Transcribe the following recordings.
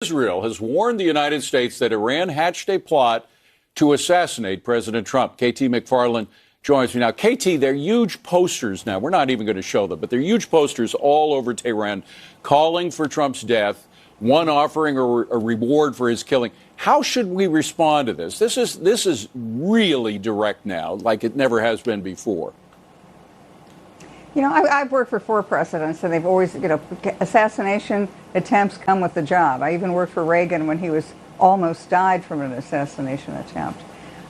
Israel has warned the United States that Iran hatched a plot to assassinate President Trump. KT McFarland joins me now. KT, they're huge posters now. We're not even going to show them, but they're huge posters all over Tehran calling for Trump's death, one offering a reward for his killing. How should we respond to this? This is really direct now, like it never has been before. You know, I've worked for 4 presidents, and they've always, assassination attempts come with the job. I even worked for Reagan when he almost died from an assassination attempt.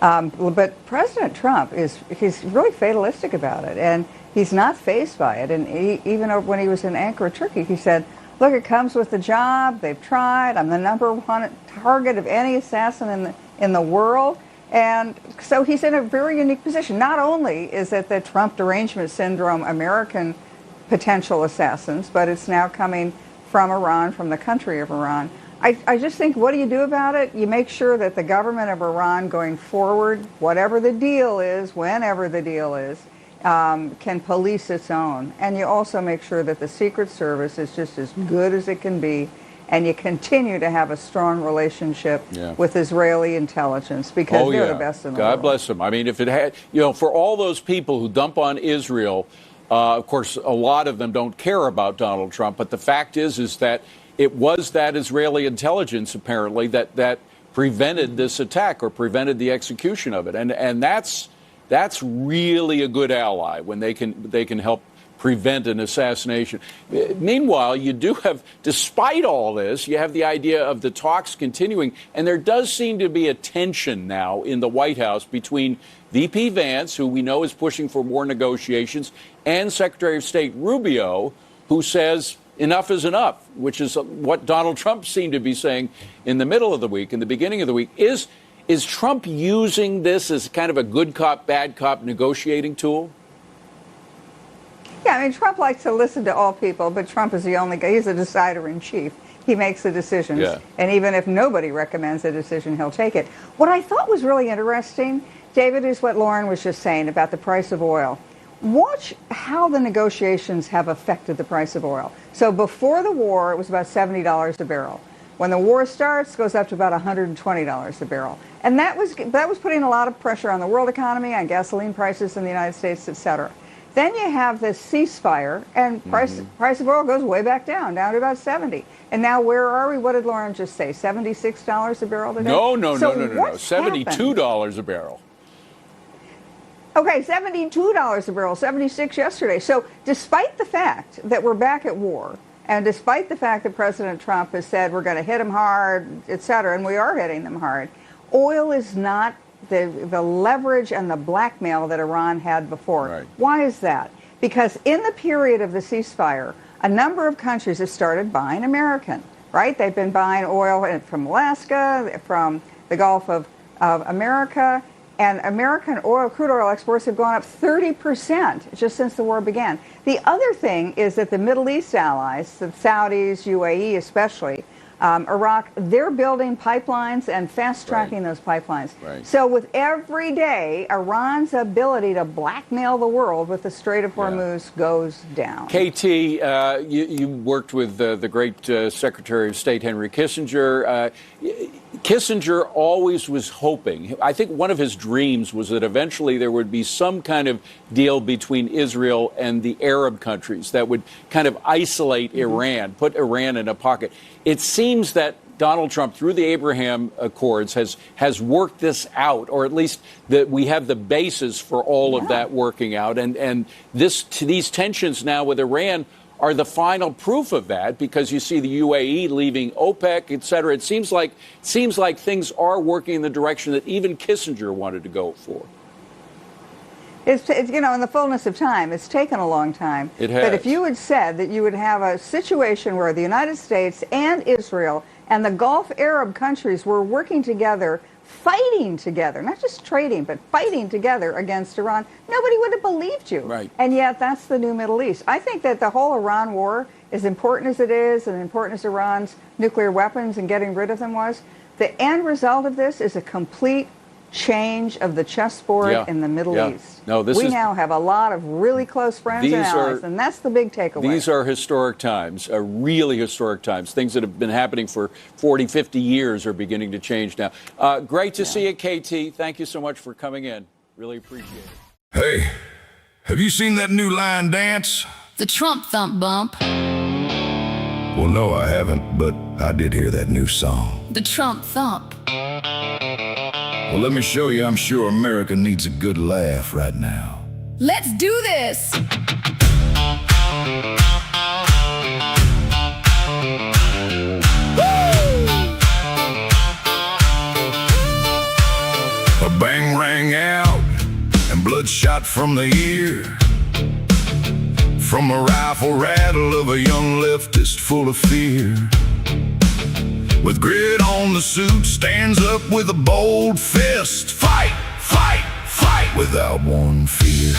But President Trump he's really fatalistic about it, and he's not fazed by it. And even when he was in Ankara, Turkey, he said, look, it comes with the job. They've tried. I'm the #1 target of any assassin in the world. And so he's in a very unique position. Not only is it the Trump derangement syndrome American potential assassins, but it's now coming from Iran, from the country of Iran. I just think, what do you do about it? You make sure that the government of Iran going forward, whatever the deal is, whenever the deal is, can police its own. And you also make sure that the Secret Service is just as good as it can be, and you continue to have a strong relationship with Israeli intelligence, because they're the best in the world. God bless them. I mean, if it had, for all those people who dump on Israel, of course, a lot of them don't care about Donald Trump. But the fact is that it was that Israeli intelligence, apparently, that prevented this attack or prevented the execution of it. And that's really a good ally when they can help prevent an assassination. Meanwhile, you do have, despite all this, you have the idea of the talks continuing, and there does seem to be a tension now in the White House between VP Vance, who we know is pushing for more negotiations, and Secretary of State Rubio, who says enough is enough, which is what Donald Trump seemed to be saying in the middle of the week, in the beginning of the week. Is Trump using this as kind of a good cop, bad cop negotiating tool? Yeah, I mean, Trump likes to listen to all people, but Trump is the only guy. He's a decider-in-chief. He makes the decisions. Yeah. And even if nobody recommends a decision, he'll take it. What I thought was really interesting, David, is what Lauren was just saying about the price of oil. Watch how the negotiations have affected the price of oil. So before the war, it was about $70 a barrel. When the war starts, it goes up to about $120 a barrel. And that was putting a lot of pressure on the world economy, on gasoline prices in the United States, et cetera. Then you have this ceasefire, and price of oil goes way back down to about 70. And now where are we? What did Lauren just say? $76 a barrel today? No. $72 a barrel. Okay, $72 a barrel, 76 yesterday. So despite the fact that we're back at war, and despite the fact that President Trump has said we're going to hit them hard, et cetera, and we are hitting them hard, oil is not the leverage and the blackmail that Iran had before. Right. Why is that? Because in the period of the ceasefire, a number of countries have started buying American, right? They've been buying oil from Alaska, from the Gulf of America, and American crude oil exports have gone up 30% just since the war began. The other thing is that the Middle East allies, the Saudis, UAE especially, Iraq, they're building pipelines and fast-tracking those pipelines. Right. So with every day, Iran's ability to blackmail the world with the Strait of Hormuz goes down. KT, you worked with the great Secretary of State Henry Kissinger. Kissinger always was hoping, I think one of his dreams was that eventually there would be some kind of deal between Israel and the Arab countries that would kind of isolate Iran, put Iran in a pocket. It seems that Donald Trump, through the Abraham Accords, has worked this out, or at least that we have the basis for all of that working out. And these tensions now with Iran are the final proof of that, because you see the UAE leaving OPEC, et cetera. It seems like things are working in the direction that even Kissinger wanted to go for. It's in the fullness of time, it's taken a long time. It has. But if you had said that you would have a situation where the United States and Israel and the Gulf Arab countries were working together, fighting together, not just trading, but fighting together against Iran, nobody would have believed you. Right. And yet that's the new Middle East. I think that the whole Iran war, as important as it is and important as Iran's nuclear weapons and getting rid of them was, the end result of this is a complete change of the chessboard in the Middle East. No, we now have a lot of really close friends and allies, and that's the big takeaway. These are historic times, really historic times. Things that have been happening for 40, 50 years are beginning to change now. Great to see you, KT. Thank you so much for coming in. Really appreciate it. Hey, have you seen that new line dance? The Trump Thump Bump. Well, no, I haven't, but I did hear that new song. The Trump Thump. Well, let me show you. I'm sure America needs a good laugh right now. Let's do this! A bang rang out and blood shot from the ear, from a rifle rattle of a young leftist full of fear. With grit on the suit, stands up with a bold fist. Fight, fight, fight without one fear.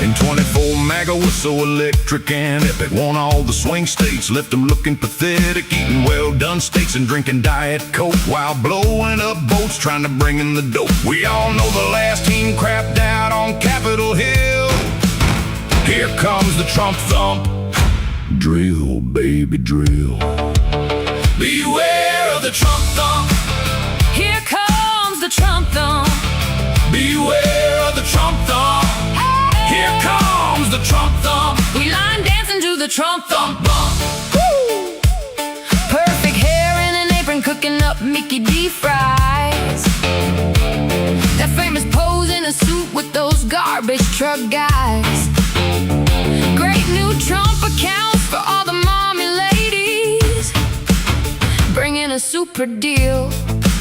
In 24, MAGA was so electric and epic, won all the swing states, left them looking pathetic, eating well-done steaks and drinking Diet Coke while blowing up boats trying to bring in the dope. We all know the last team crapped out on Capitol Hill. Here comes the Trump Thump. Drill, baby, drill. Beware of the Trump Thump. Here comes the Trump Thump. Beware of the Trump Thump. Hey! Here comes the Trump Thump. We line dancing to the Trump Thump. Woo! Perfect hair in an apron, cooking up Mickey D fries. That famous pose in a suit with those garbage truck guys. Great new Trump accounts for all the mommy ladies. Bringing a super deal,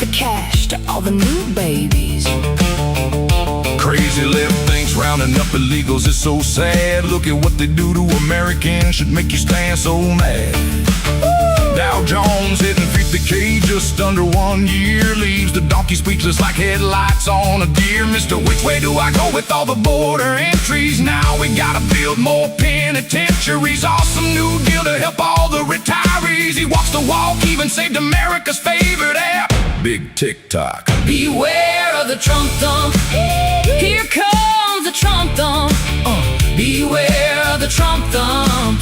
the cash to all the new babies. Crazy left thinks rounding up illegals is so sad. Look at what they do to Americans, should make you stand so mad. Dow Jones hitting 50K just under 1 year, leaves the donkey speechless like headlights on a deer. Mr. Which way do I go with all the border entries? Now we gotta build more penitentiaries. Awesome new deal to help all the retirees. He walks the walk, even saved America's favorite app, Big TikTok. Beware of the Trump Thump. Here comes the Trump Thump. Beware of the Trump Thump.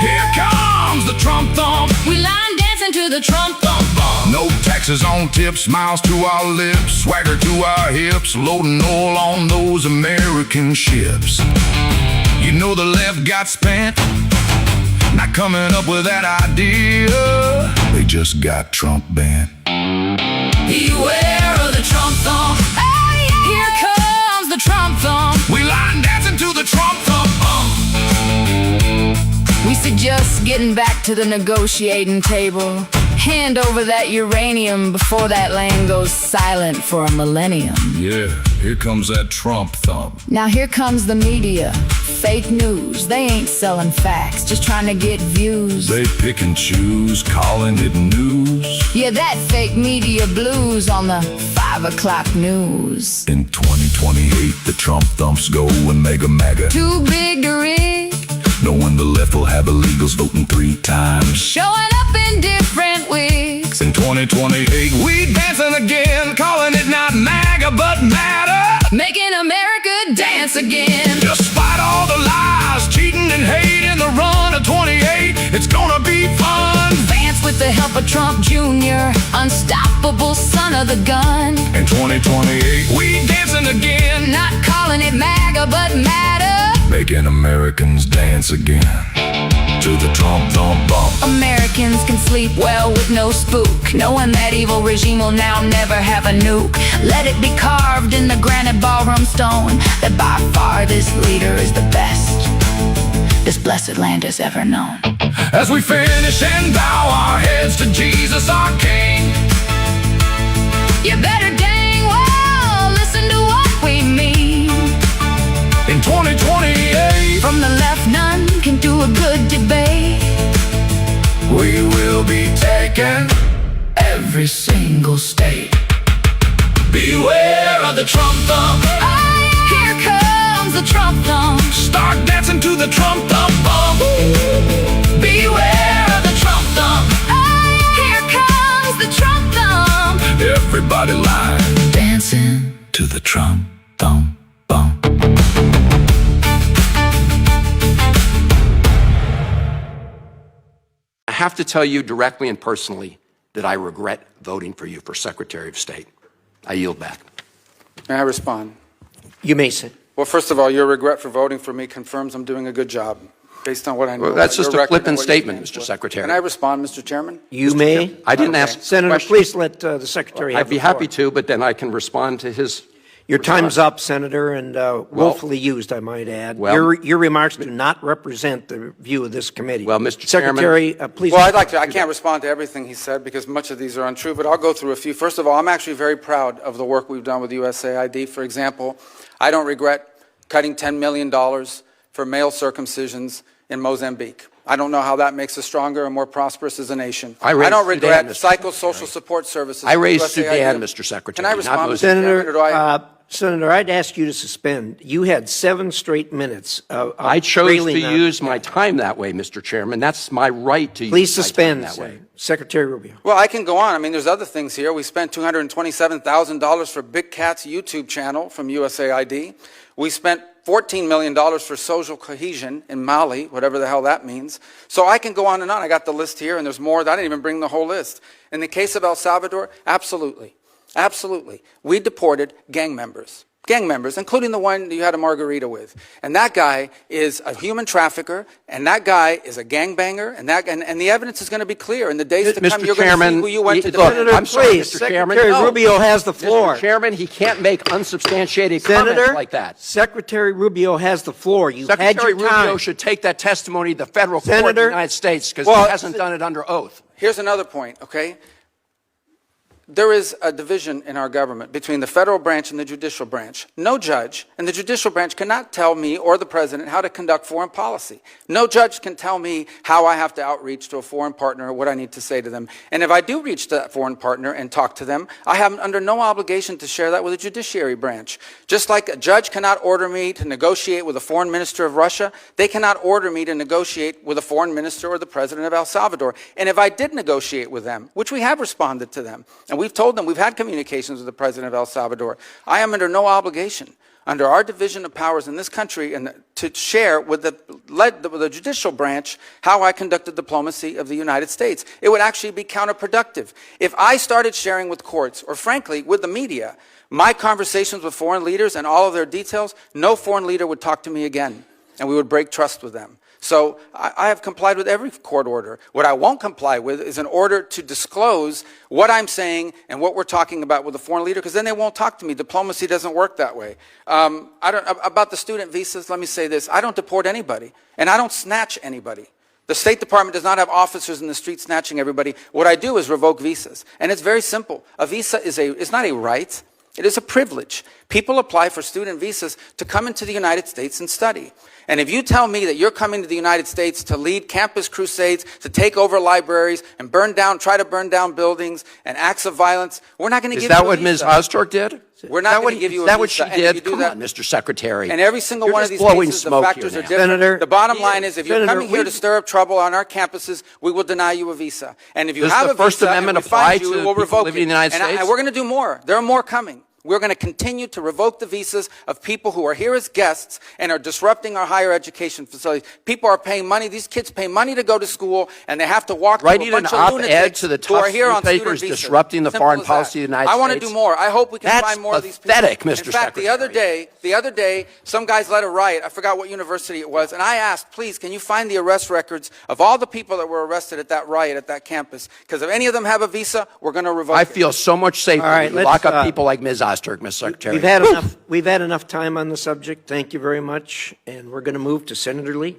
Here comes the Trump Thump. We line dancing to the Trump Thump. No taxes on tips, smiles to our lips, swagger to our hips, loading oil on those American ships. You know the left got spent, not coming up with that idea. They just got Trump banned. Beware of the Trump Thump. Here comes the Trump Thump. We line dancing to the Trump Thump. We suggest getting back to the negotiating table. Hand over that uranium before that land goes silent for a millennium. Yeah, here comes that Trump Thump. Now here comes the media. Fake news, they ain't selling facts, just trying to get views. They pick and choose, calling it news. Yeah, that fake media blues on the 5 o'clock news. In 2028, the Trump Thumps go and mega MAGA. Too big to rig. Knowing the left will have illegals voting 3 times. Showing up in different wigs. In 2028, we dancing again, calling it not MAGA but MADA. Making America dance again. Despite all the lies, cheating and hate in the run of 28, it's gonna be fun. Vance with the help of Trump Jr., unstoppable son of the gun. In 2028, we dancing again, not calling it MAGA but MADA. Making Americans dance again to the Trump Thump Bump. Americans can sleep well with no spook, knowing that evil regime will now never have a nuke. Let it be carved in the granite ballroom stone that by far this leader is the best this blessed land has ever known. As we finish and bow our heads to Jesus our King, you better dang well listen to what we mean. In 2028, from the left none can do a good debate. We will be taking every single state. Beware of the Trump Thump. Here comes the Trump Thump. Start dancing to the Trump Thump Bump. Beware of the Trump Thump. Here comes the Trump Thump. Everybody line to the Trump thump bump. I have to tell you directly and personally that I regret voting for you for Secretary of State. I yield back. May I respond? You may sit. Well, first of all, your regret for voting for me confirms I'm doing a good job, based on what I know. Well, that's about just your a record and flippant what you statement, stand Mr. for. Secretary. Can I respond, Mr. Chairman? You may. I didn't ask Senator, questions. please let the Secretary have I'd be the floor. happy to, but then I can respond to his. Your time's up, Senator, and willfully used, I might add. Well- Your remarks do not represent the view of this committee. Well, Mr. Chairman- Secretary, please. Well, I'd like to. I can't respond to everything he said because much of these are untrue, but I'll go through a few. First of all, I'm actually very proud of the work we've done with USAID. For example, I don't regret cutting $10 million for male circumcisions in Mozambique. I don't know how that makes us stronger and more prosperous as a nation. I raised don't regret Sudan, Mr. psychosocial support services. I raised USAID. Sudan, Mr. Secretary. Can I respond, not Mr. Mozambique. Chairman, or do I? Senator, I'd ask you to suspend. You had 7 straight minutes of I chose railing to on- use my time that way, Mr. Chairman. That's my right to Please use my suspend, time that way. Secretary Rubio. Well, I can go on. I mean, there's other things here. We spent $227,000 for Big Cat's YouTube channel from USAID. We spent $14 million for social cohesion in Mali, whatever the hell that means. So I can go on and on. I got the list here, and there's more. I didn't even bring the whole list. In the case of El Salvador, absolutely. Absolutely. We deported gang members, including the one you had a margarita with. And that guy is a human trafficker, and that guy is a gangbanger, and the evidence is going to be clear. In the days to come, Mr. you're going to see Chairman, who you went to look, defend. I'm sorry, Please, Mr. Chairman. Secretary No. Rubio has the floor. Mr. Chairman, he can't make unsubstantiated Senator, comments like that. Secretary Rubio has the floor. You had Secretary your time. Rubio should take that testimony to the federal court of the Senator- United States because Well, he hasn't done it under oath. Here's another point, okay? There is a division in our government between the federal branch and the judicial branch. No judge in the judicial branch cannot tell me or the president how to conduct foreign policy. No judge can tell me how I have to outreach to a foreign partner or what I need to say to them. And if I do reach that foreign partner and talk to them, I have under no obligation to share that with the judiciary branch. Just like a judge cannot order me to negotiate with a foreign minister of Russia, they cannot order me to negotiate with a foreign minister or the president of El Salvador. And if I did negotiate with them, which we have responded to them, and we've told them, we've had communications with the president of El Salvador, I am under no obligation, under our division of powers in this country, and to share with the judicial branch how I conducted diplomacy of the United States. It would actually be counterproductive. If I started sharing with courts, or frankly, with the media, my conversations with foreign leaders and all of their details, no foreign leader would talk to me again, and we would break trust with them. So I have complied with every court order. What I won't comply with is an order to disclose what I'm saying and what we're talking about with a foreign leader, because then they won't talk to me. Diplomacy doesn't work that way. About the student visas, let me say this. I don't deport anybody, and I don't snatch anybody. The State Department does not have officers in the street snatching everybody. What I do is revoke visas, and it's very simple. A visa is not a right. It is a privilege. People apply for student visas to come into the United States and study. And if you tell me that you're coming to the United States to lead campus crusades, to take over libraries and try to burn down buildings and acts of violence, we're not going to give you a visa. Is that what Ms. Ozturk did? We're not going to give you a visa. Is that what she And if you did? do Come that- on, Mr. Secretary. And every single You're one of just these blowing cases, the smoke factors here are now. different. Senator- The bottom line is, if you're Senator, coming here to stir up trouble on our campuses, we will deny you a visa. And if you Does have the a First visa Amendment and we find apply you, to we'll people revoke living in it. the United And States? we're going to do more. There are more coming. We're going to continue to revoke the visas of people who are here as guests and are disrupting our higher education facilities. People are paying money. These kids pay money to go to school, and they have to walk through Writing a bunch an of op-ed lunatics to the who are Tufts here on student newspapers visas. disrupting the Simple foreign as policy that. of the United I want to States. do more. I hope we can That's find more of these people. pathetic, Mr. In fact, the other day, some guys led a riot. I forgot what university it was, and I asked, please, can you find the arrest records of all the people that were arrested at that riot at that campus? Because if any of them have a visa, we're going to revoke I it. feel so much safer All right, when you let's, lock up people like Ms. Ozturk, Mr. Secretary. We've had enough time on the subject. Thank you very much. And we're going to move to Senator Lee.